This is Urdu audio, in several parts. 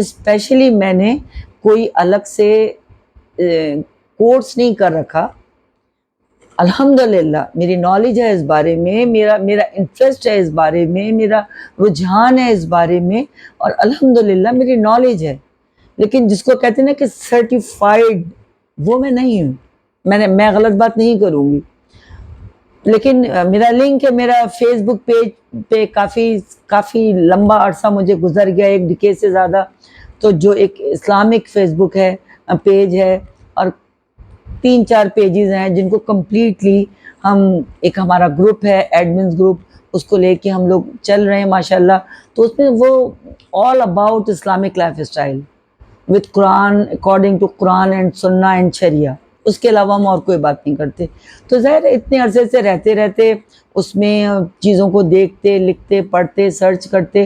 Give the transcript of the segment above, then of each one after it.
اسپیشلی میں نے کوئی الگ سے کورس نہیں کر رکھا. الحمدللہ میری نالج ہے اس بارے میں، میرا انٹرسٹ ہے اس بارے میں، میرا رجحان ہے اس بارے میں، اور الحمدللہ میری نالج ہے. لیکن جس کو کہتے ہیں نا کہ سرٹیفائیڈ، وہ میں نہیں ہوں. میں غلط بات نہیں کروں گی. لیکن میرا لنک ہے، میرا فیس بک پیج پہ کافی لمبا عرصہ مجھے گزر گیا، 1 ڈیکیڈ سے زیادہ. تو جو ایک اسلامک فیس بک ہے، پیج ہے، اور 3-4 پیجز ہیں جن کو کمپلیٹلی ہم، ایک ہمارا گروپ ہے ایڈمنز گروپ، اس کو لے کے ہم لوگ چل رہے ہیں ماشاءاللہ. تو اس میں وہ all about Islamic lifestyle with Quran, according to Quran and Sunnah and Sharia. اس کے علاوہ ہم اور کوئی بات نہیں کرتے. تو ظاہر ہے اتنے عرصے سے رہتے اس میں چیزوں کو دیکھتے، لکھتے، پڑھتے، سرچ کرتے،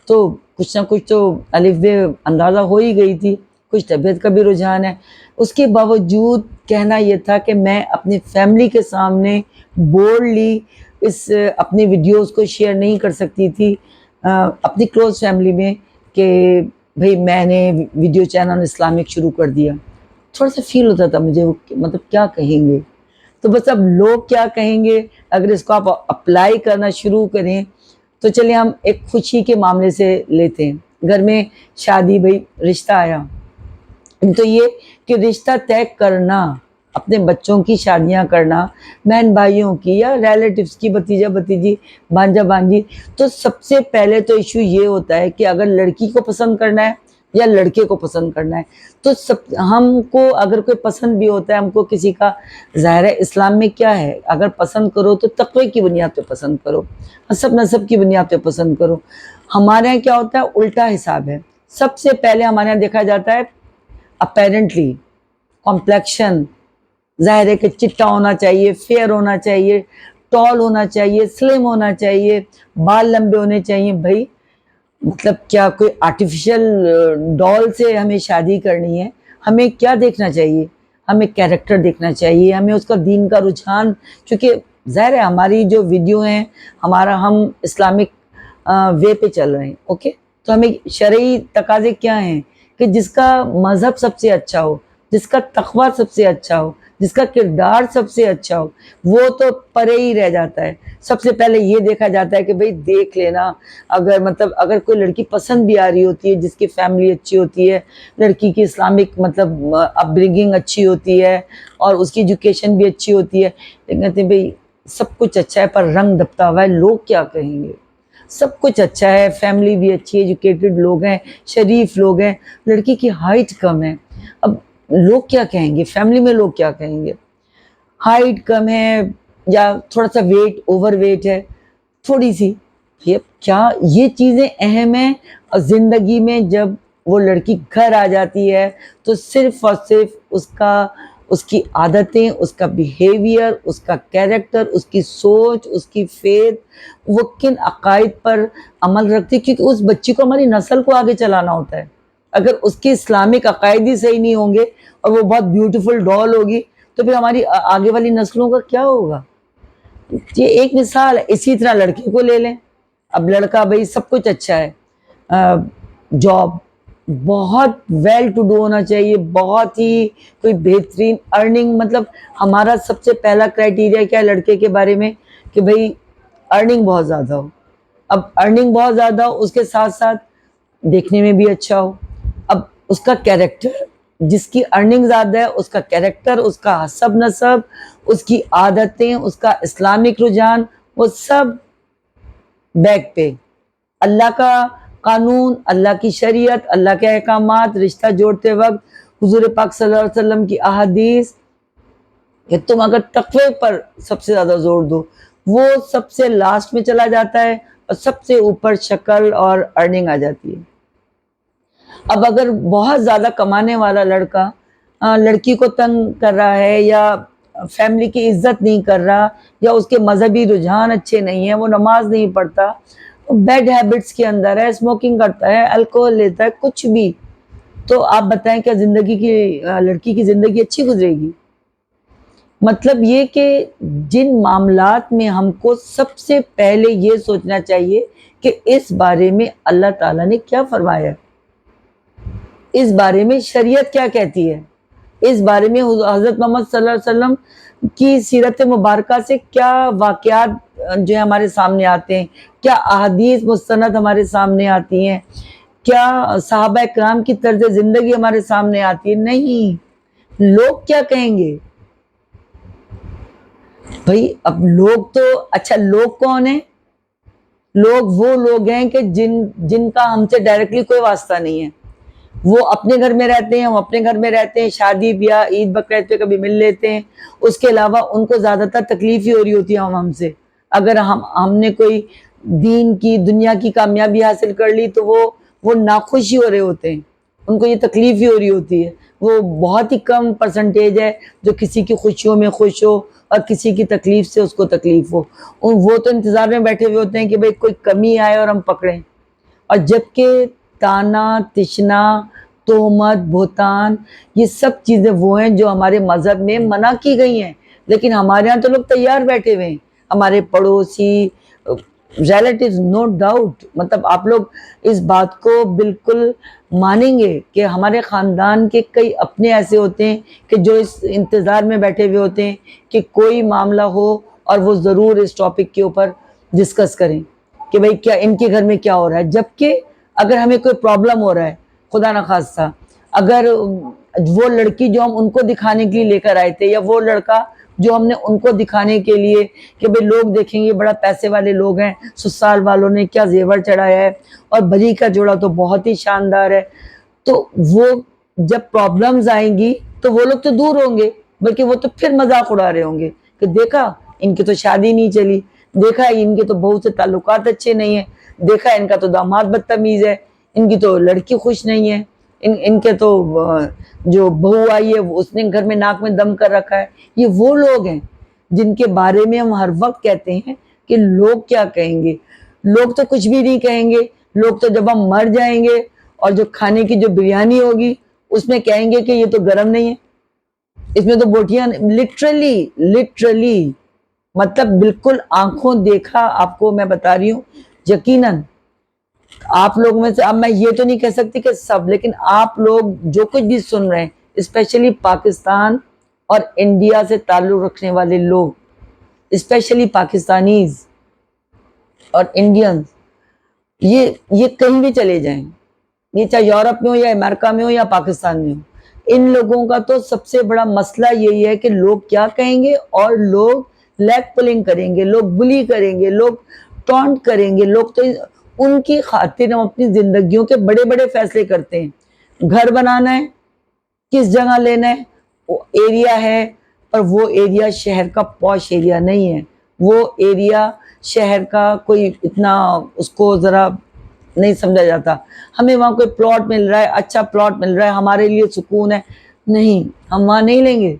تو کچھ نہ کچھ تو الف بے اندازہ ہو ہی گئی تھی. کچھ طبیعت کا بھی رجحان ہے. اس کے باوجود کہنا یہ تھا کہ میں اپنی فیملی کے سامنے بولڈلی اپنی ویڈیوز کو شیئر نہیں کر سکتی تھی اپنی کلوز فیملی میں، کہ بھئی میں نے ویڈیو چینل اسلامک شروع کر دیا. تھوڑا سا فیل ہوتا تھا مجھے، مطلب کیا کہیں گے. تو بس اب لوگ کیا کہیں گے، اگر اس کو آپ اپلائی کرنا شروع کریں تو چلیے ہم ایک خوشی کے معاملے سے لیتے ہیں. گھر میں شادی، بھئی رشتہ آیا، تو یہ کہ رشتہ طے کرنا، اپنے بچوں کی شادیاں کرنا، بہن بھائیوں کی یا ریلیٹیوز کی، بھتیجا بھتیجی، بھانجا بھانجی، تو سب سے پہلے تو ایشو یہ ہوتا ہے کہ اگر لڑکی کو پسند کرنا ہے یا لڑکے کو پسند کرنا ہے، تو ہم کو اگر کوئی پسند بھی ہوتا ہے، ہم کو کسی کا، ظاہر ہے اسلام میں کیا ہے، اگر پسند کرو تو تقوی کی بنیاد پہ پسند کرو، حسب نسب کی بنیاد پہ پسند کرو. ہمارے یہاں کیا ہوتا ہے، الٹا حساب ہے. سب سے پہلے ہمارے یہاں دیکھا جاتا ہے اپیرنٹلی کمپلیکشن. ظاہر ہے کہ چٹا ہونا چاہیے، فیئر ہونا چاہیے، ٹال ہونا چاہیے، سلم ہونا چاہیے، بال لمبے ہونے چاہیے. بھائی مطلب کیا کوئی آرٹیفیشل ڈال سے ہمیں شادی کرنی ہے؟ ہمیں کیا دیکھنا چاہیے؟ ہمیں کیریکٹر دیکھنا چاہیے، ہمیں اس کا دین کا رجحان. چونکہ ظاہر ہے ہماری جو ویڈیو ہیں، ہم اسلامک وے پہ چل رہے ہیں، اوکے. تو ہمیں شرعی تقاضے کیا ہیں کہ جس کا مذہب سب سے اچھا ہو، جس کا تقویٰ سب سے اچھا ہو، جس کا کردار سب سے اچھا ہو، وہ تو پرے ہی رہ جاتا ہے. سب سے پہلے یہ دیکھا جاتا ہے کہ بھئی دیکھ لینا، اگر کوئی لڑکی پسند بھی آ رہی ہوتی ہے، جس کی فیملی اچھی ہوتی ہے، لڑکی کی اسلامک مطلب اپ برنگنگ اچھی ہوتی ہے اور اس کی ایجوکیشن بھی اچھی ہوتی ہے، لیکن کہتے ہیں بھئی سب کچھ اچھا ہے پر رنگ دبتا ہوا ہے، لوگ کیا کہیں گے. سب کچھ اچھا ہے، فیملی بھی اچھی ہے، ایجوکیٹڈ لوگ ہیں، شریف لوگ ہیں، لڑکی کی ہائٹ کم ہے. اب لوگ کیا کہیں گے، فیملی میں لوگ کیا کہیں گے، ہائٹ کم ہے یا تھوڑا سا ویٹ، اوور ویٹ ہے تھوڑی سی. کیا یہ چیزیں اہم ہیں؟ اور زندگی میں جب وہ لڑکی گھر آ جاتی ہے تو صرف اور صرف اس کی عادتیں، اس کا بیہیویئر، اس کا کیریکٹر، اس کی سوچ، اس کی فیتھ، وہ کن عقائد پر عمل رکھتی ہے، کیونکہ اس بچی کو، ہماری نسل کو آگے چلانا ہوتا ہے. اگر اس کی اسلامک عقائد ہی صحیح نہیں ہوں گے اور وہ بہت بیوٹیفل ڈال ہوگی تو پھر ہماری آگے والی نسلوں کا کیا ہوگا. یہ ایک مثال ہے. اسی طرح لڑکے کو لے لیں. اب لڑکا بھائی سب کچھ اچھا ہے، جاب بہت ویل ٹو ڈو ہونا چاہیے، بہت ہی کوئی بہترین ارننگ. مطلب ہمارا سب سے پہلا کرائٹیریا کیا ہے لڑکے کے بارے میں، کہ بھائی ارننگ بہت زیادہ ہو. اب ارننگ بہت زیادہ ہو، اس کے ساتھ ساتھ دیکھنے میں بھی اچھا ہو. اب اس کا کیریکٹر، جس کی ارننگ زیادہ ہے، اس کا کیریکٹر، اس کا حسب نسب، اس کی عادتیں، اس کا اسلامک رجحان، وہ سب بیک پہ. اللہ کا قانون، اللہ کی شریعت، اللہ کے احکامات، رشتہ جوڑتے وقت حضور پاک صلی اللہ علیہ وسلم کی احادیث، کہ تم اگر تقوی پر سب سے زیادہ زور دو، وہ سب سے لاسٹ میں چلا جاتا ہے اور سب سے اوپر شکل اور ارننگ آ جاتی ہے. اب اگر بہت زیادہ کمانے والا لڑکا لڑکی کو تنگ کر رہا ہے، یا فیملی کی عزت نہیں کر رہا، یا اس کے مذہبی رجحان اچھے نہیں ہیں، وہ نماز نہیں پڑھتا، بیڈ ہیبٹس کے اندر ہے، اسموکنگ کرتا ہے، الکوہل لیتا ہے، کچھ بھی، تو آپ بتائیں کیا لڑکی کی زندگی اچھی گزرے گی؟ مطلب یہ کہ جن معاملات میں ہم کو سب سے پہلے یہ سوچنا چاہیے کہ اس بارے میں اللہ تعالیٰ نے کیا فرمایا. اس بارے میں شریعت کیا کہتی ہے، اس بارے میں حضرت محمد صلی اللہ علیہ وسلم کی سیرت مبارکہ سے کیا واقعات جو ہے ہمارے سامنے آتے ہیں، کیا احادیث مستند ہمارے سامنے آتی ہیں، کیا صحابہ کرام کی طرز زندگی ہمارے سامنے آتی ہے؟ نہیں، لوگ کیا کہیں گے بھائی؟ اب لوگ تو اچھا، لوگ کون ہیں؟ لوگ وہ لوگ ہیں کہ جن کا ہم سے ڈائریکٹلی کوئی واسطہ نہیں ہے، وہ اپنے گھر میں رہتے ہیں، ہم اپنے گھر میں رہتے ہیں، شادی بیاہ عید بقرعید پہ کبھی مل لیتے ہیں، اس کے علاوہ ان کو زیادہ تر تکلیف ہی ہو رہی ہوتی ہے ہم سے. اگر ہم نے کوئی دین کی دنیا کی کامیابی حاصل کر لی تو وہ ناخوش ہی ہو رہے ہوتے ہیں، ان کو یہ تکلیف ہی ہو رہی ہوتی ہے. وہ بہت ہی کم پرسنٹیج ہے جو کسی کی خوشیوں میں خوش ہو اور کسی کی تکلیف سے اس کو تکلیف ہو. وہ تو انتظار میں بیٹھے ہوئے ہوتے ہیں کہ بھئی کوئی کمی آئے اور ہم پکڑیں. اور جبکہ تانا، تشنا، تہمت، بہتان، یہ سب چیزیں وہ ہیں جو ہمارے مذہب میں منع کی گئی ہیں، لیکن ہمارے ہاں تو لوگ تیار بیٹھے ہوئے ہیں. ہمارے پڑوسی، ریلیٹیوز، نو ڈاؤٹ، مطلب آپ لوگ اس بات کو بالکل مانیں گے کہ ہمارے خاندان کے کئی اپنے ایسے ہوتے ہیں کہ جو اس انتظار میں بیٹھے ہوئے ہوتے ہیں کہ کوئی معاملہ ہو اور وہ ضرور اس ٹاپک کے اوپر ڈسکس کریں کہ بھئی کیا ان کے گھر میں کیا ہو رہا ہے. جبکہ اگر ہمیں کوئی پرابلم ہو رہا ہے، خدا نخواستہ، اگر وہ لڑکی جو ہم ان کو دکھانے کے لیے لے کر آئے تھے، یا وہ لڑکا جو ہم نے ان کو دکھانے کے لیے کہ بھئی لوگ دیکھیں گے بڑا پیسے والے لوگ ہیں، سسرال والوں نے کیا زیور چڑھایا ہے، اور بری کا جوڑا تو بہت ہی شاندار ہے، تو وہ جب پرابلمز آئیں گی تو وہ لوگ تو دور ہوں گے، بلکہ وہ تو پھر مذاق اڑا رہے ہوں گے کہ دیکھا ان کی تو شادی نہیں چلی، دیکھا ان کے تو بہو سے تعلقات اچھے نہیں ہیں، دیکھا ان کا تو داماد بدتمیز ہے، ان کی تو لڑکی خوش نہیں ہے، ان کے تو جو بہو آئی ہے اس نے گھر میں ناک میں دم کر رکھا ہے. یہ وہ لوگ ہیں جن کے بارے میں ہم ہر وقت کہتے ہیں کہ لوگ کیا کہیں گے. لوگ تو کچھ بھی نہیں کہیں گے، لوگ تو جب ہم مر جائیں گے اور جو کھانے کی جو بریانی ہوگی اس میں کہیں گے کہ یہ تو گرم نہیں ہے، اس میں تو بوٹیاں، لٹرلی مطلب بالکل آنکھوں دیکھا آپ کو میں بتا رہی ہوں. یقیناً آپ لوگ میں سے، اب میں یہ تو نہیں کہہ سکتی کہ سب، لیکن آپ لوگ جو کچھ بھی سن رہے ہیں، اسپیشلی پاکستان اور انڈیا سے تعلق رکھنے والے لوگ، اسپیشلی پاکستانیز اور انڈینز، یہ کہیں بھی چلے جائیں، یہ چاہے یورپ میں ہو یا امریکہ میں ہو یا پاکستان میں ہو، ان لوگوں کا تو سب سے بڑا مسئلہ یہی ہے کہ لوگ کیا کہیں گے، اور لوگ لیگ پلنگ کریں گے، لوگ بلی کریں گے، لوگ ٹونٹ کریں گے. لوگ تو ان کی خاطر ہم اپنی زندگیوں کے بڑے بڑے فیصلے کرتے ہیں. گھر بنانا ہے، کس جگہ لینا ہے، وہ ایریا ہے، اور وہ ایریا شہر کا پوش ایریا نہیں ہے، وہ ایریا شہر کا کوئی اتنا اس کو ذرا نہیں سمجھا جاتا. ہمیں وہاں کوئی پلاٹ مل رہا ہے، اچھا پلاٹ مل رہا ہے، ہمارے لیے سکون ہے، نہیں، ہم وہاں نہیں لیں گے.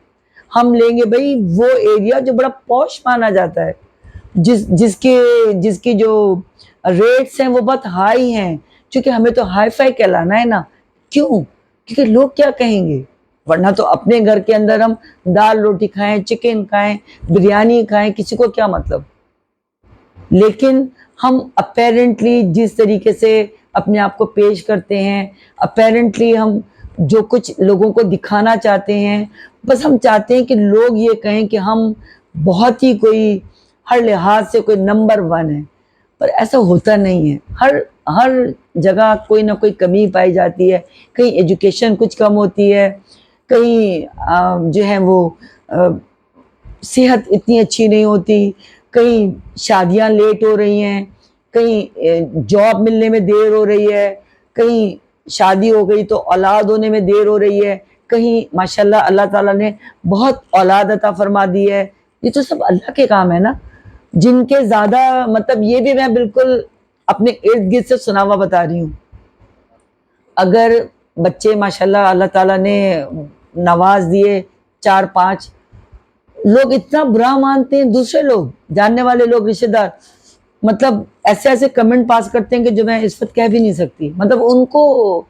ہم لیں گے بھئی وہ ایریا جو بڑا پوش مانا جاتا ہے، جس کی جو ریٹس ہیں وہ بہت ہائی ہیں، چونکہ ہمیں تو ہائی فائی کہلانا ہے نا. کیوں؟ کیونکہ لوگ کیا کہیں گے. ورنہ تو اپنے گھر کے اندر ہم دال روٹی کھائیں، چکن کھائیں، بریانی کھائیں، کسی کو کیا مطلب. لیکن ہم اپیرنٹلی جس طریقے سے اپنے آپ کو پیش کرتے ہیں، اپیرنٹلی ہم جو کچھ لوگوں کو دکھانا چاہتے ہیں، بس ہم چاہتے ہیں کہ لوگ یہ کہیں کہ ہم بہت ہی کوئی ہر لحاظ سے کوئی نمبر 1 ہے. پر ایسا ہوتا نہیں ہے. ہر جگہ کوئی نہ کوئی کمی پائی جاتی ہے. کہیں ایجوکیشن کچھ کم ہوتی ہے، کہیں جو ہے وہ صحت اتنی اچھی نہیں ہوتی، کہیں شادیاں لیٹ ہو رہی ہیں، کہیں جاب ملنے میں دیر ہو رہی ہے، کہیں شادی ہو گئی تو اولاد ہونے میں دیر ہو رہی ہے، کہیں ماشاءاللہ اللہ تعالیٰ نے بہت اولاد عطا فرما دی ہے. یہ تو سب اللہ کے کام ہے نا. جن کے زیادہ مطلب یہ بھی میں بالکل اپنے ارد گرد سے سنا ہوا بتا رہی ہوں. اگر بچے ماشاءاللہ اللہ تعالیٰ نے نواز دیے 4-5، لوگ اتنا برا مانتے ہیں، دوسرے لوگ، جاننے والے لوگ، رشتے دار، مطلب ایسے کمنٹ پاس کرتے ہیں کہ جو میں اس وقت کہہ بھی نہیں سکتی. مطلب ان کو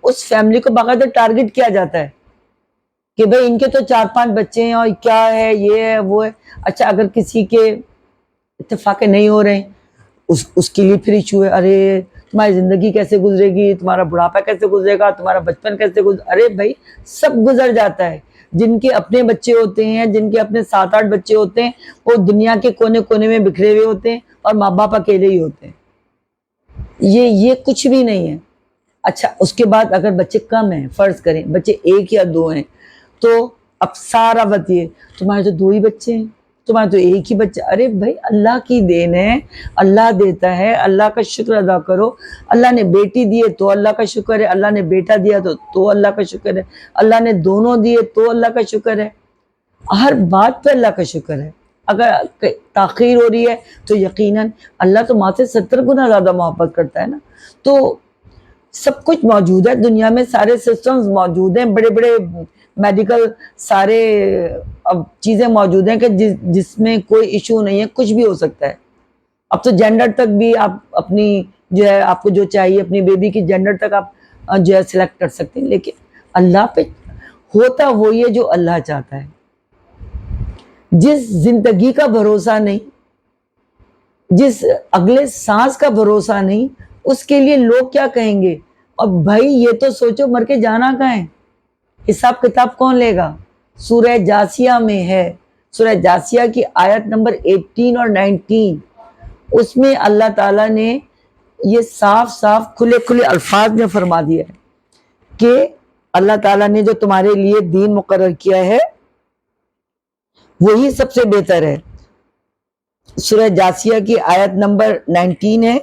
اس فیملی کو باقاعدہ ٹارگٹ کیا جاتا ہے کہ بھئی ان کے تو 4-5 بچے ہیں اور کیا ہے، یہ ہے وہ ہے. اچھا اگر کسی کے اتفاق نہیں ہو رہے ہیں، اس کے لیے پھر ایشو ہے، ارے تمہاری زندگی کیسے گزرے گی، تمہارا بڑھاپا کیسے گزرے گا، تمہارا بچپن کیسے ارے بھائی سب گزر جاتا ہے. جن کے اپنے بچے ہوتے ہیں، جن کے اپنے 7-8 بچے ہوتے ہیں، وہ دنیا کے کونے کونے میں بکھرے ہوئے ہوتے ہیں اور ماں باپ اکیلے ہی ہوتے ہیں. یہ کچھ بھی نہیں ہے. اچھا اس کے بعد اگر بچے کم ہیں، فرض کریں بچے 1 یا 2 ہیں، تو اب سارا وقت یہ تمہارے تو 2 ہی بچے ہیں، تمہارا تو 1 ہی بچہ. ارے بھائی اللہ کی دین ہے، اللہ دیتا ہے، اللہ کا شکر ادا کرو. اللہ نے بیٹی دی ہے تو اللہ کا شکر ہے، اللہ نے بیٹا دیا تو اللہ کا شکر ہے، اللہ نے دونوں دیے تو اللہ کا شکر ہے. ہر بات پہ اللہ کا شکر ہے. اگر تاخیر ہو رہی ہے تو یقیناً اللہ تو ماں سے 70 گنا زیادہ محبت کرتا ہے نا. تو سب کچھ موجود ہے دنیا میں، سارے سسٹمز موجود ہیں، بڑے بڑے میڈیکل سارے اب چیزیں موجود ہیں کہ جس میں کوئی ایشو نہیں ہے، کچھ بھی ہو سکتا ہے. اب تو جینڈر تک بھی آپ اپنی جو ہے آپ کو جو چاہیے اپنی بیبی کی جینڈر تک آپ جو ہے سلیکٹ کر سکتے ہیں. لیکن اللہ پہ ہوتا وہی ہے جو اللہ چاہتا ہے. جس زندگی کا بھروسہ نہیں، جس اگلے سانس کا بھروسہ نہیں، اس کے لیے لوگ کیا کہیں گے. اور بھائی یہ تو سوچو مر کے جانا کہاں ہے، حساب کتاب کون لے گا. سورہ جاسیہ میں ہے، سورہ جاسیہ کی آیت نمبر 18 اور 19، اس میں اللہ تعالیٰ نے یہ صاف صاف کھلے کھلے الفاظ میں فرما دیا ہے کہ اللہ تعالیٰ نے جو تمہارے لیے دین مقرر کیا ہے وہی سب سے بہتر ہے. سورہ جاسیہ کی آیت نمبر 19 ہے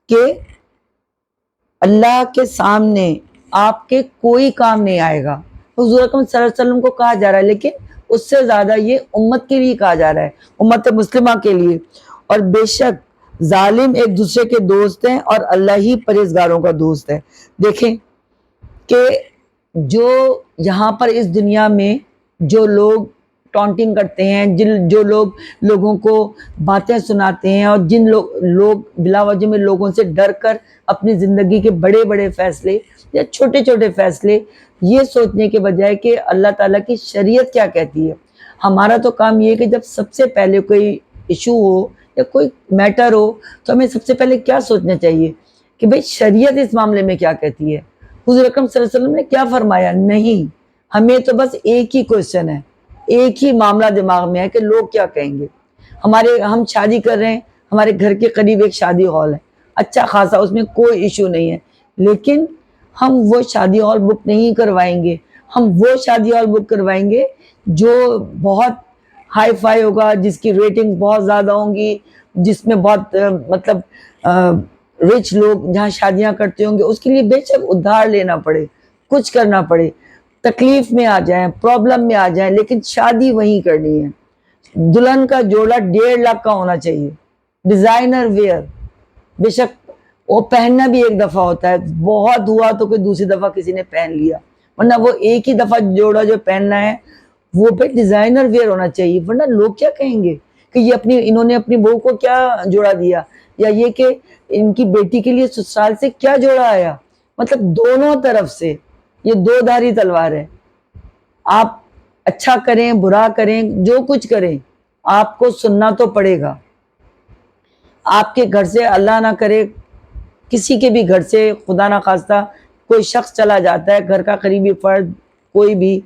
کہ اللہ کے سامنے آپ کے کوئی کام نہیں آئے گا. حضور اکرم صلی اللہ علیہ وسلم کو کہا جا رہا ہے، لیکن اس سے زیادہ یہ امت کے لیے کہا جا رہا ہے، امت مسلمہ کے لیے. اور بے شک ظالم ایک دوسرے کے دوست ہیں اور اللہ ہی پرہیزگاروں کا دوست ہے. دیکھیں کہ جو یہاں پر اس دنیا میں جو لوگ ٹانٹنگ کرتے ہیں، جو لوگ لوگوں کو باتیں سناتے ہیں، اور جن لوگ بلا وجہ میں لوگوں سے ڈر کر اپنی زندگی کے بڑے بڑے فیصلے یا چھوٹے چھوٹے فیصلے یہ سوچنے کے بجائے کہ اللہ تعالیٰ کی شریعت کیا کہتی ہے. ہمارا تو کام یہ ہے کہ جب سب سے پہلے کوئی ایشو ہو یا کوئی میٹر ہو تو ہمیں سب سے پہلے کیا سوچنا چاہیے کہ بھئی شریعت اس معاملے میں کیا کہتی ہے، حضور اکرم صلی اللہ علیہ وسلم نے کیا فرمایا. نہیں، ہمیں تو بس ایک ہی کوشچن ہے، ایک ہی معاملہ دماغ میں ہے کہ لوگ کیا کہیں گے. ہم شادی کر رہے ہیں، ہمارے گھر کے قریب ایک شادی ہال ہے، اچھا خاصا، اس میں کوئی ایشو نہیں ہے، لیکن ہم وہ شادی ہال بک نہیں کروائیں گے. ہم وہ شادی ہال بک کروائیں گے جو بہت ہائی فائی ہوگا، جس کی ریٹنگ بہت زیادہ ہوں گی، جس میں بہت مطلب رچ لوگ جہاں شادیاں کرتے ہوں گے. اس کے لیے بے شک ادھار لینا پڑے، کچھ کرنا پڑے، تکلیف میں آ جائیں، پرابلم میں آ جائیں، لیکن شادی وہیں کرنی ہے. دلہن کا جوڑا 1.5 لاکھ کا ہونا چاہیے، ڈیزائنر ویئر. بے شک وہ پہننا بھی ایک دفعہ ہوتا ہے، بہت ہوا تو کوئی دوسری دفعہ کسی نے پہن لیا، ورنہ وہ ایک ہی دفعہ جوڑا جو پہننا ہے وہ پہ ڈیزائنر ویئر ہونا چاہیے. ورنہ لوگ کیا کہیں گے کہ یہ انہوں نے اپنی بہو کو کیا جوڑا دیا، یا یہ کہ ان کی بیٹی کے لیے سسرال سے کیا جوڑا آیا. مطلب دونوں طرف سے یہ 2 دھاری تلوار ہے. آپ اچھا کریں برا کریں جو کچھ کریں آپ کو سننا تو پڑے گا. آپ کے گھر سے اللہ نہ کرے کسی کے بھی گھر سے خدا نہ خواستہ کوئی شخص چلا جاتا ہے، گھر کا قریبی فرد کوئی بھی،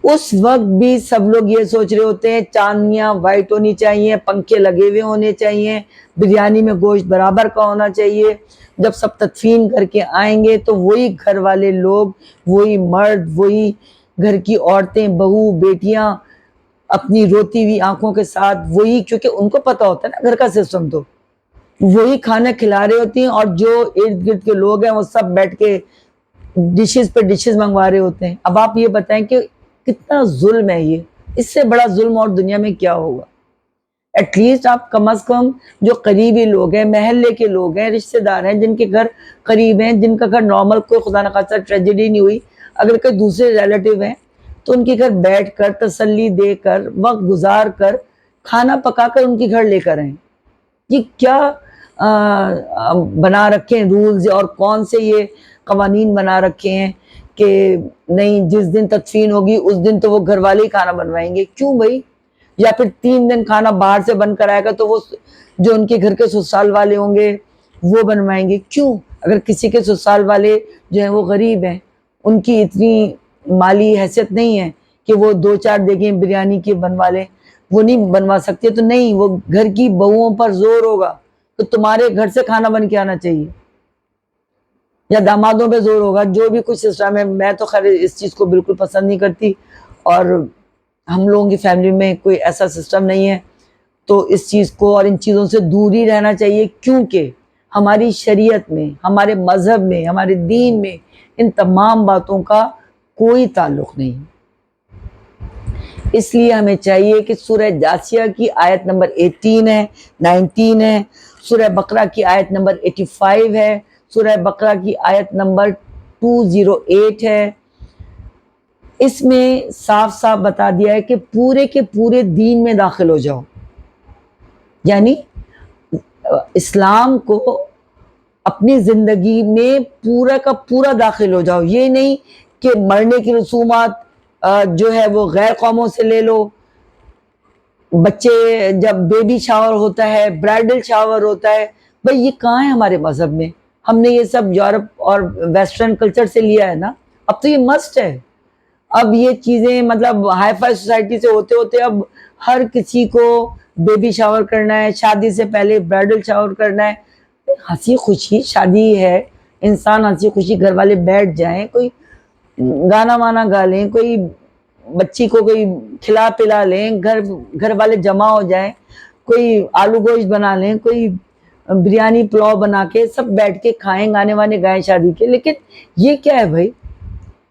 اس وقت بھی سب لوگ یہ سوچ رہے ہوتے ہیں چاندنیاں وائٹ ہونی چاہیے، پنکھے لگے ہوئے ہونے چاہیے، بریانی میں گوشت برابر کا ہونا چاہیے. جب سب تدفین کر کے آئیں گے تو وہی گھر والے لوگ، وہی مرد، وہی گھر کی عورتیں، بہو، بیٹیاں اپنی روتی ہوئی آنکھوں کے ساتھ وہی، کیونکہ ان کو پتہ ہوتا ہے نا گھر کا سسٹم، تو وہی کھانا کھلا رہے ہوتی ہیں، اور جو ارد گرد کے لوگ ہیں وہ سب بیٹھ کے ڈشز پہ ڈشز منگوا رہے ہوتے ہیں. اب آپ یہ بتائیں کہ کتنا ظلم ہے یہ، اس سے بڑا ظلم اور دنیا میں کیا ہوگا. ایٹ لیسٹ آپ کم از کم جو قریبی لوگ ہیں، محلے کے لوگ ہیں، رشتہ دار ہیں، جن کے گھر قریب ہیں، جن کا گھر نارمل کوئی خدا نہ خواستہ ٹریجڈی نہیں ہوئی، اگر کوئی دوسرے ریلیٹیو ہیں تو ان کے گھر بیٹھ کر تسلی دے کر وقت گزار کر کھانا پکا کر ان کے گھر لے کر آئیں. یہ کیا بنا رکھے ہیں رولز، اور کون سے یہ قوانین بنا رکھے ہیں کہ نہیں جس دن تدفین ہوگی اس دن تو وہ گھر والے ہی کھانا بنوائیں گے. کیوں بھائی؟ یا پھر 3 دن کھانا باہر سے بن کر آئے گا تو وہ جو ان کے گھر کے سسرال والے ہوں گے وہ بنوائیں گے. کیوں؟ اگر کسی کے سسرال والے جو ہیں وہ غریب ہیں، ان کی اتنی مالی حیثیت نہیں ہے کہ وہ 2-4 دیگیں بریانی کی بنوا لیں، وہ نہیں بنوا سکتے، تو نہیں، وہ گھر کی بہوؤں پر زور ہوگا تو تمہارے گھر سے کھانا بن کے آنا چاہیے، یا دامادوں پہ زور ہوگا. جو بھی کچھ سسٹم ہے، میں تو خیر اس چیز کو بالکل پسند نہیں کرتی، اور ہم لوگوں کی فیملی میں کوئی ایسا سسٹم نہیں ہے. تو اس چیز کو اور ان چیزوں سے دور ہی رہنا چاہیے، کیونکہ ہماری شریعت میں، ہمارے مذہب میں، ہمارے دین میں ان تمام باتوں کا کوئی تعلق نہیں. اس لیے ہمیں چاہیے کہ سورہ جاسیہ کی آیت نمبر 18 ہے، 19 ہے، سورہ بقرہ کی آیت نمبر 85 ہے، سورہ بقرہ کی آیت نمبر 208 ہے. اس میں صاف صاف بتا دیا ہے کہ پورے کے پورے دین میں داخل ہو جاؤ، یعنی اسلام کو اپنی زندگی میں پورا کا پورا داخل ہو جاؤ. یہ نہیں کہ مرنے کی رسومات جو ہے وہ غیر قوموں سے لے لو، بچے جب بیبی شاور ہوتا ہے، برائڈل شاور ہوتا ہے، بھئی یہ کہاں ہے ہمارے مذہب میں؟ ہم نے یہ سب یورپ اور ویسٹرن کلچر سے لیا ہے نا. اب تو یہ مسٹ ہے. اب یہ چیزیں مطلب ہائی فائی سوسائٹی سے ہوتے ہوتے اب ہر کسی کو بیبی شاور کرنا ہے، شادی سے پہلے برائڈل شاور کرنا ہے. ہنسی خوشی شادی ہے، انسان ہنسی خوشی گھر والے بیٹھ جائیں، کوئی گانا وانا گا لیں، کوئی بچی کو کوئی کھلا پلا لیں، گھر والے جمع ہو جائیں، کوئی آلو گوشت بنا لیں، کوئی بریانی پلاؤ بنا کے سب بیٹھ کے کھائیں، گانے وانے گائیں شادی کے. لیکن یہ کیا ہے بھائی؟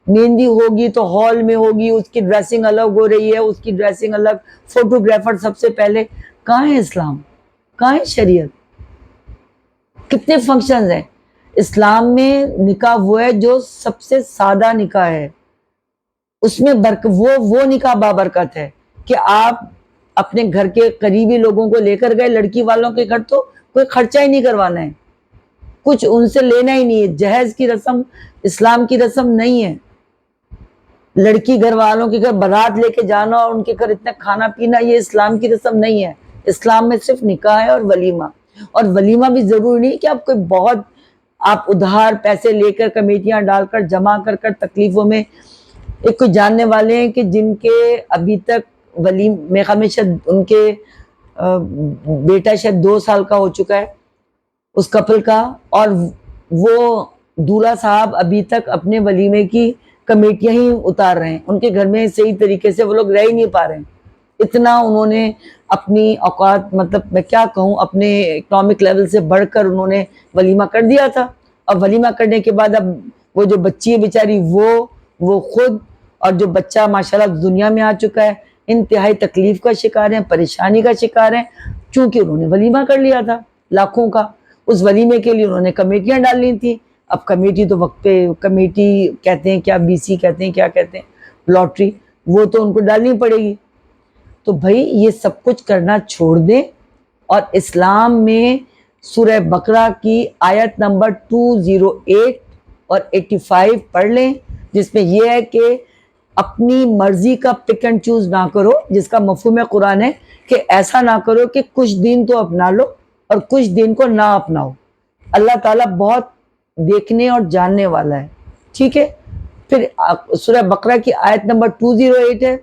مہندی ہوگی تو ہال میں ہوگی، اس کی ڈریسنگ الگ ہو رہی ہے، اس کی ڈریسنگ الگ، فوٹوگرافر سب سے پہلے. کہاں ہے اسلام؟ کہاں ہے شریعت؟ کتنے فنکشنز ہیں اسلام میں؟ نکاح وہ ہے جو سب سے سادہ نکاح ہے. اس میں وہ نکاح بابرکت ہے کہ آپ اپنے گھر کے قریبی لوگوں کو لے کر گئے، لڑکی والوں کے گھر تو کوئی خرچہ ہی نہیں کروانا ہے، کچھ ان سے لینا ہی نہیں ہے. جہیز کی رسم اسلام کی رسم نہیں ہے. لڑکی گھر والوں کے گھر بارات لے کے جانا اور ان کے گھر اتنا کھانا پینا، یہ اسلام کی رسم نہیں ہے. اسلام میں صرف نکاح ہے اور ولیمہ. اور ولیمہ بھی ضروری نہیں کہ آپ کوئی بہت آپ ادھار پیسے لے کر کمیٹیاں ڈال کر جمع کر تکلیفوں میں. ایک کوئی جاننے والے ہیں کہ جن کے ابھی تک میں ہمیشہ ان کے بیٹا شاید 2 سال کا ہو چکا ہے اس کپل کا، اور وہ دولہا صاحب ابھی تک اپنے ولیمے کی کمیٹیاں ہی اتار رہے ہیں. ان کے گھر میں صحیح طریقے سے وہ لوگ رہ ہی نہیں پا رہے ہیں. اتنا انہوں نے اپنی اوقات، مطلب میں کیا کہوں، اپنے اکنامک لیول سے بڑھ کر انہوں نے ولیمہ کر دیا تھا. اب ولیمہ کرنے کے بعد اب وہ جو بچی ہے بیچاری، وہ خود اور جو بچہ ماشاءاللہ دنیا میں آ چکا ہے، انتہائی تکلیف کا شکار ہیں، پریشانی کا شکار ہیں، چونکہ انہوں نے ولیمہ کر لیا تھا لاکھوں کا. اس ولیمے کے لیے انہوں نے کمیٹیاں ڈال لی تھیں. اب کمیٹی تو وقت پہ، کمیٹی کہتے ہیں کیا، BC کہتے ہیں، کیا کہتے ہیں، لاٹری، وہ تو ان کو ڈالنی پڑے گی. تو بھائی یہ سب کچھ کرنا چھوڑ دیں اور اسلام میں سورہ بقرہ کی آیت نمبر 208 اور 85 پڑھ لیں، جس میں یہ ہے کہ اپنی مرضی کا پک اینڈ چوز نہ کرو، جس کا مفہوم قرآن ہے کہ ایسا نہ کرو کہ کچھ دین تو اپنا لو اور کچھ دین کو نہ اپناؤ. اللہ تعالیٰ بہت دیکھنے اور جاننے والا ہے. ٹھیک ہے. پھر سورہ بقرہ کی آیت نمبر 208 ہے،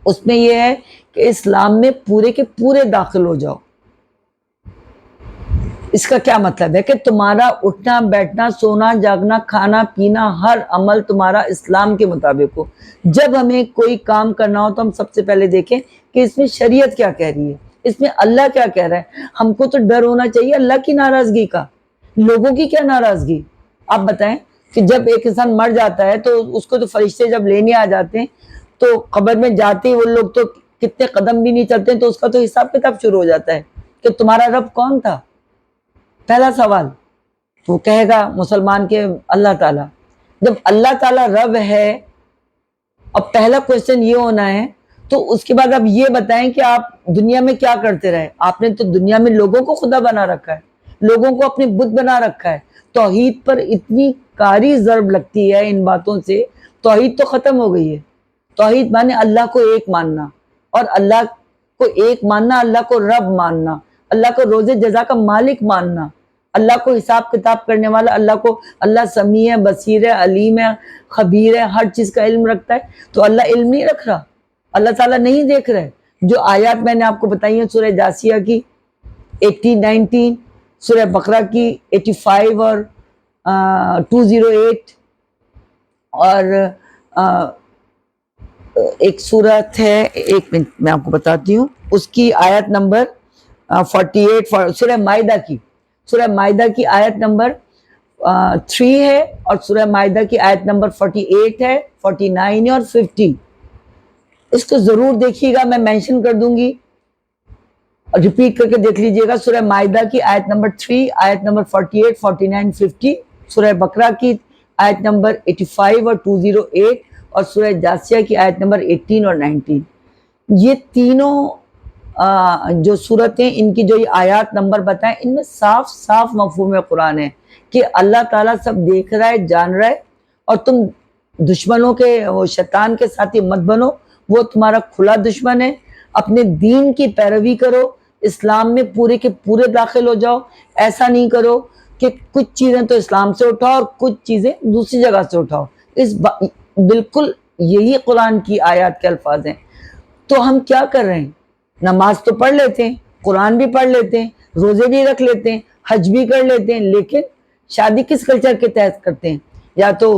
اس میں یہ ہے کہ اسلام میں پورے کے پورے داخل ہو جاؤ. اس کا کیا مطلب ہے؟ کہ تمہارا اٹھنا بیٹھنا، سونا جاگنا، کھانا پینا، ہر عمل تمہارا اسلام کے مطابق ہو. جب ہمیں کوئی کام کرنا ہو تو ہم سب سے پہلے دیکھیں کہ اس میں شریعت کیا کہہ رہی ہے، اس میں اللہ کیا کہہ رہا ہے. ہم کو تو ڈر ہونا چاہیے اللہ کی ناراضگی کا. لوگوں کی کیا ناراضگی؟ آپ بتائیں کہ جب ایک انسان مر جاتا ہے تو اس کو تو فرشتے جب لینے آ جاتے ہیں تو قبر میں جاتے ہی وہ لوگ تو کتنے قدم بھی نہیں چلتے ہیں، تو اس کا تو حساب کتاب شروع ہو جاتا ہے کہ تمہارا رب کون تھا. پہلا سوال وہ کہے گا مسلمان کے اللہ تعالیٰ. جب اللہ تعالیٰ رب ہے، اب پہلا کوشچن یہ ہونا ہے تو اس کے بعد اب یہ بتائیں کہ آپ دنیا میں کیا کرتے رہے. آپ نے تو دنیا میں لوگوں کو خدا بنا رکھا ہے، لوگوں کو اپنے بت بنا رکھا ہے. توحید پر اتنی کاری ضرب لگتی ہے ان باتوں سے، توحید تو ختم ہو گئی ہے. توحید مانے اللہ کو ایک ماننا، اور اللہ کو ایک ماننا، اللہ کو رب ماننا، اللہ کو روز جزا کا مالک ماننا. اللہ کو حساب کتاب کرنے والا، اللہ سمیع ہے، بصیر ہے، علیم ہے، خبیر ہے، ہر چیز کا علم رکھتا ہے، تو اللہ علم نہیں رکھ رہا؟ اللہ تعالیٰ نہیں دیکھ رہے؟ جو آیات میں نے آپ کو بتائی ہیں سورہ جاسیہ کی 18 19، سورہ بقرہ کی 85 اور 208، اور ایک سورت ہے، ایک منٹ میں آپ کو بتاتی ہوں، اس کی آیت نمبر 48، سورہ مائدہ کی آیت نمبر 3 ہے، اور سورہ مائدہ کی آیت نمبر 48 ہے، 49 ہے اور 50۔ اس کو ضرور دیکھیے گا، میں مینشن کر دوں گی، ریپیٹ کر کے دیکھ لیجئے گا۔ سورہ مائدہ کی آیت نمبر 3، آیت نمبر 48، 49، 50، سورہ بقرہ کی آیت نمبر 85 اور 208، اور سورہ جاسیہ کی آیت نمبر 18 اور 19۔ یہ تینوں جو صورتیں، ان کی جو یہ آیات نمبر بتائیں، ان میں صاف صاف مفہوم قرآن ہے کہ اللہ تعالیٰ سب دیکھ رہا ہے، جان رہا ہے، اور تم دشمنوں کے، وہ شیطان کے ساتھی مت بنو، وہ تمہارا کھلا دشمن ہے۔ اپنے دین کی پیروی کرو، اسلام میں پورے کے پورے داخل ہو جاؤ۔ ایسا نہیں کرو کہ کچھ چیزیں تو اسلام سے اٹھاؤ اور کچھ چیزیں دوسری جگہ سے اٹھاؤ۔ بالکل یہی قرآن کی آیات کے الفاظ ہیں۔ تو ہم کیا کر رہے ہیں؟ نماز تو پڑھ لیتے ہیں، قرآن بھی پڑھ لیتے ہیں، روزے بھی رکھ لیتے ہیں، حج بھی کر لیتے ہیں، لیکن شادی کس کلچر کے تحت کرتے ہیں؟ یا تو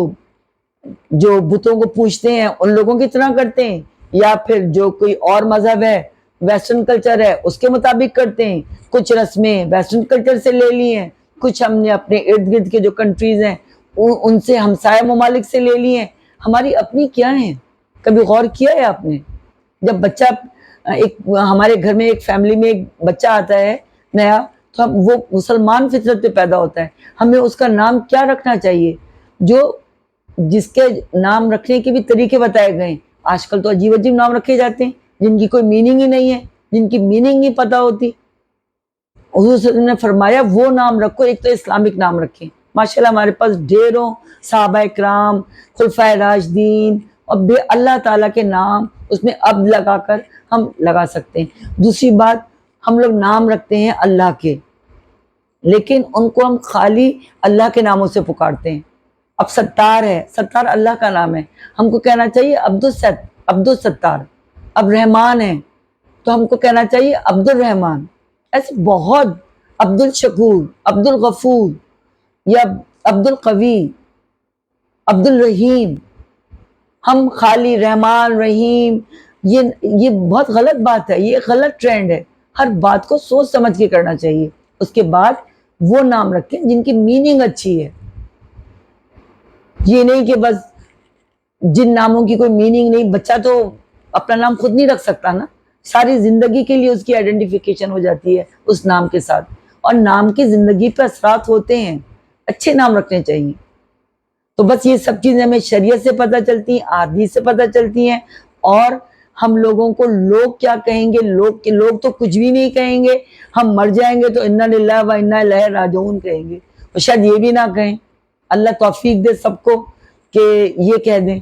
جو بتوں کو پوجتے ہیں ان لوگوں کی طرح کرتے ہیں، یا پھر جو کوئی اور مذہب ہے، ویسٹرن کلچر ہے، اس کے مطابق کرتے ہیں۔ کچھ رسمیں ویسٹرن کلچر سے لے لی ہیں، کچھ ہم نے اپنے ارد گرد کے جو کنٹریز ہیں ان سے، ہمسایہ ممالک سے لے لی ہیں۔ ہماری اپنی کیا ہیں؟ کبھی غور کیا ہے آپ نے؟ جب بچہ ہمارے گھر میں ایک فیملی میں ایک بچہ آتا ہے نیا، تو وہ مسلمان فطرت پہ پیدا ہوتا ہے، ہمیں اس کا نام کیا رکھنا چاہیے؟ جس کے نام رکھنے کے بھی طریقے بتائے گئے ہیں۔ آج کل تو عجیب عجیب نام رکھے جاتے ہیں جن کی کوئی میننگ ہی نہیں ہے، جن کی میننگ نہیں پتہ ہوتی۔ حضور صلی اللہ علیہ وسلم نے فرمایا وہ نام رکھو، ایک تو اسلامک نام رکھیں۔ ماشاءاللہ ہمارے پاس ڈھیروں صحابہ کرام، خلفائے راشدین، اور بے اللہ تعالیٰ کے نام اس میں اب لگا کر ہم لگا سکتے ہیں۔ دوسری بات، ہم لوگ نام رکھتے ہیں اللہ کے، لیکن ان کو ہم خالی اللہ کے ناموں سے پکارتے ہیں۔ اب ستار ہے، ستار اللہ کا نام ہے، ہم کو کہنا چاہیے عبد الستار۔ اب رحمان ہے تو ہم کو کہنا چاہیے عبد الرحمان۔ ایسے بہت، عبد الشکور، عبد الغفور، یا عبد القوی، عبد الرحیم۔ ہم خالی رحمان، رحیم، یہ بہت غلط بات ہے، یہ غلط ٹرینڈ ہے۔ ہر بات کو سوچ سمجھ کے کرنا چاہیے۔ اس کے بعد وہ نام رکھیں جن کی میننگ اچھی ہے، یہ نہیں کہ بس جن ناموں کی کوئی میننگ نہیں۔ بچہ تو اپنا نام خود نہیں رکھ سکتا نا، ساری زندگی کے لیے اس کی آئیڈینٹیفیکیشن ہو جاتی ہے اس نام کے ساتھ، اور نام کی زندگی پہ اثرات ہوتے ہیں۔ اچھے نام رکھنے چاہیے۔ تو بس یہ سب چیزیں ہمیں شریعت سے پتہ چلتی ہیں، احادیث سے پتہ چلتی ہیں، اور ہم لوگوں کو لوگ کیا کہیں گے، لوگ تو کچھ بھی نہیں کہیں گے۔ ہم مر جائیں گے تو انا للہ و انا الیہ راجعون کہیں گے، اور شاید یہ بھی نہ کہیں۔ اللہ توفیق دے سب کو کہ یہ کہہ دیں۔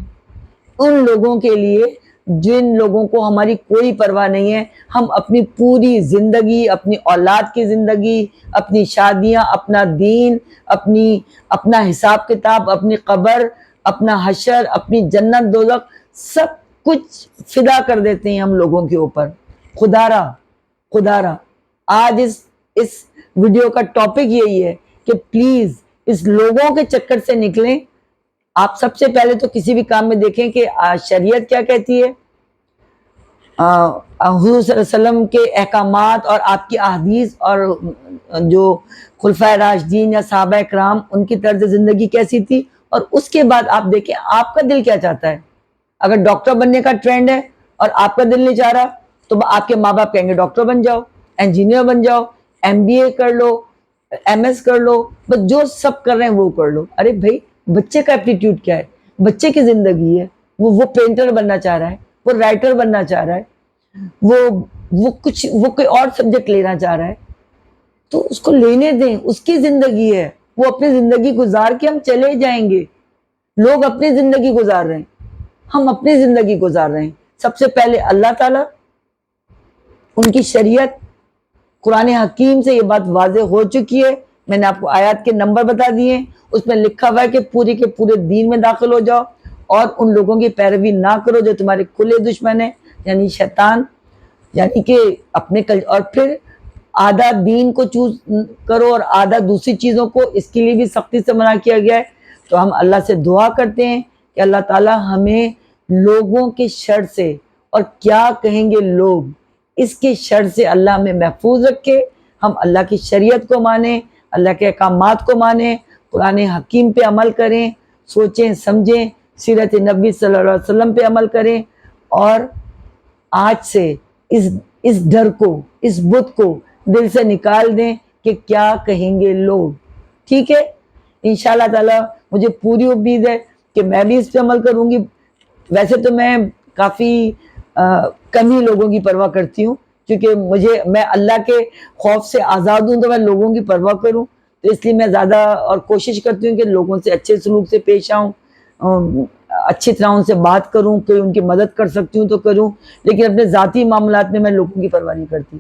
ان لوگوں کے لیے جن لوگوں کو ہماری کوئی پرواہ نہیں ہے، ہم اپنی پوری زندگی، اپنی اولاد کی زندگی، اپنی شادیاں، اپنا دین، اپنا حساب کتاب، اپنی قبر، اپنا حشر، اپنی جنت دوزخ، سب کچھ فدا کر دیتے ہیں ہم لوگوں کے اوپر۔ خدا را آج اس ویڈیو کا ٹاپک یہی ہے کہ پلیز اس لوگوں کے چکر سے نکلیں۔ آپ سب سے پہلے تو کسی بھی کام میں دیکھیں کہ شریعت کیا کہتی ہے، حضور صلی اللہ علیہ وسلم کے احکامات اور آپ کی احادیث، اور جو خلفائے راشدین یا صحابہ کرام ان کی طرز زندگی کیسی تھی، اور اس کے بعد آپ دیکھیں آپ کا دل کیا چاہتا ہے۔ اگر ڈاکٹر بننے کا ٹرینڈ ہے اور آپ کا دل نہیں چاہ رہا، تو آپ کے ماں باپ کہیں گے ڈاکٹر بن جاؤ، انجینئر بن جاؤ، MBA کر لو، MS کر لو، بس جو سب کر رہے ہیں وہ کر لو۔ ارے بھائی، بچے کا ایپٹیٹیوڈ کیا ہے؟ بچے کی زندگی ہے، وہ پینٹر بننا چاہ رہا ہے، وہ رائٹر بننا چاہ رہا ہے، وہ کوئی اور سبجیکٹ لینا چاہ رہا ہے، تو اس کو لینے دیں، اس کی زندگی ہے، وہ اپنی زندگی گزار کے ہم چلے جائیں گے۔ لوگ اپنی زندگی گزار رہے ہیں، ہم اپنی زندگی گزار رہے ہیں۔ سب سے پہلے اللہ تعالیٰ، ان کی شریعت، قرآن حکیم سے یہ بات واضح ہو چکی ہے میں نے آپ کو آیات کے نمبر بتا دیے، اس میں لکھا ہوا ہے کہ پورے کے پورے دین میں داخل ہو جاؤ اور ان لوگوں کی پیروی نہ کرو جو تمہارے کھلے دشمن ہیں، یعنی شیطان، یعنی کہ اپنے اور پھر آدھا دین کو چوز کرو اور آدھا دوسری چیزوں کو، اس کے لیے بھی سختی سے منع کیا گیا ہے۔ تو ہم اللہ سے دعا کرتے ہیں کہ اللہ تعالیٰ ہمیں لوگوں کے شر سے اور کیا کہیں گے لوگ، اس کے شر سے اللہ ہمیں محفوظ رکھے، ہم اللہ کی شریعت کو مانیں، اللہ کے احکامات کو مانیں، قرآن حکیم پہ عمل کریں، سوچیں سمجھیں، سیرت نبی صلی اللہ علیہ وسلم پہ عمل کریں، اور آج سے اس ڈر کو، اس بت کو دل سے نکال دیں کہ کیا کہیں گے لوگ، ٹھیک ہے؟ انشاءاللہ تعالیٰ مجھے پوری امید ہے کہ میں بھی اس پہ عمل کروں گی۔ ویسے تو میں کافی کم ہی لوگوں کی پرواہ کرتی ہوں، کیونکہ میں اللہ کے خوف سے آزاد ہوں تو میں لوگوں کی پرواہ کروں، تو اس لیے میں زیادہ اور کوشش کرتی ہوں کہ لوگوں سے اچھے سلوک سے پیش آؤں، اچھی طرح ان سے بات کروں، کوئی ان کی مدد کر سکتی ہوں تو کروں، لیکن اپنے ذاتی معاملات میں لوگوں کی پرواہ نہیں کرتی۔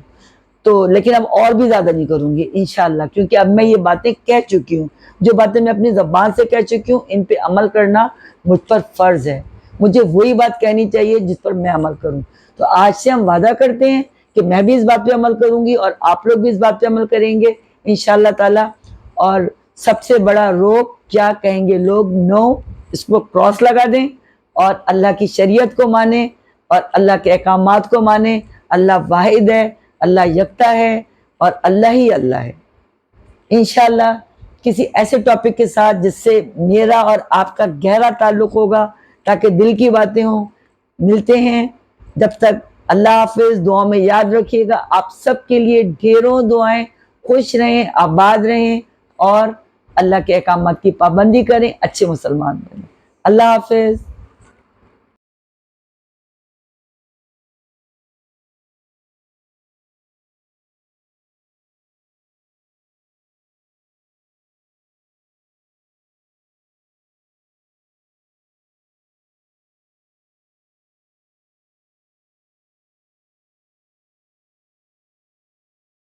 تو لیکن اب اور بھی زیادہ نہیں کروں گی انشاءاللہ، کیونکہ اب میں یہ باتیں کہہ چکی ہوں، جو باتیں میں اپنی زبان سے کہہ چکی ہوں ان پہ عمل کرنا مجھ پر فرض ہے، مجھے وہی بات کہنی چاہیے جس پر میں عمل کروں۔ تو آج سے ہم وعدہ کرتے ہیں کہ میں بھی اس بات پہ عمل کروں گی اور آپ لوگ بھی اس بات پہ عمل کریں گے انشاءاللہ تعالی۔ اور سب سے بڑا روک کیا کہیں گے لوگ، نو، اس کو کراس لگا دیں اور اللہ کی شریعت کو مانیں اور اللہ کے احکامات کو مانیں۔ اللہ واحد ہے، اللہ یکتا ہے اور اللہ ہی اللہ ہے۔ انشاءاللہ کسی ایسے ٹاپک کے ساتھ جس سے میرا اور آپ کا گہرا تعلق ہوگا، تاکہ دل کی باتیں ہوں، ملتے ہیں۔ جب تک اللہ حافظ، دعاؤں میں یاد رکھیے گا، آپ سب کے لیے ڈھیروں دعائیں، خوش رہیں، آباد رہیں اور اللہ کے احکامات کی پابندی کریں، اچھے مسلمان بنیں۔ اللہ حافظ۔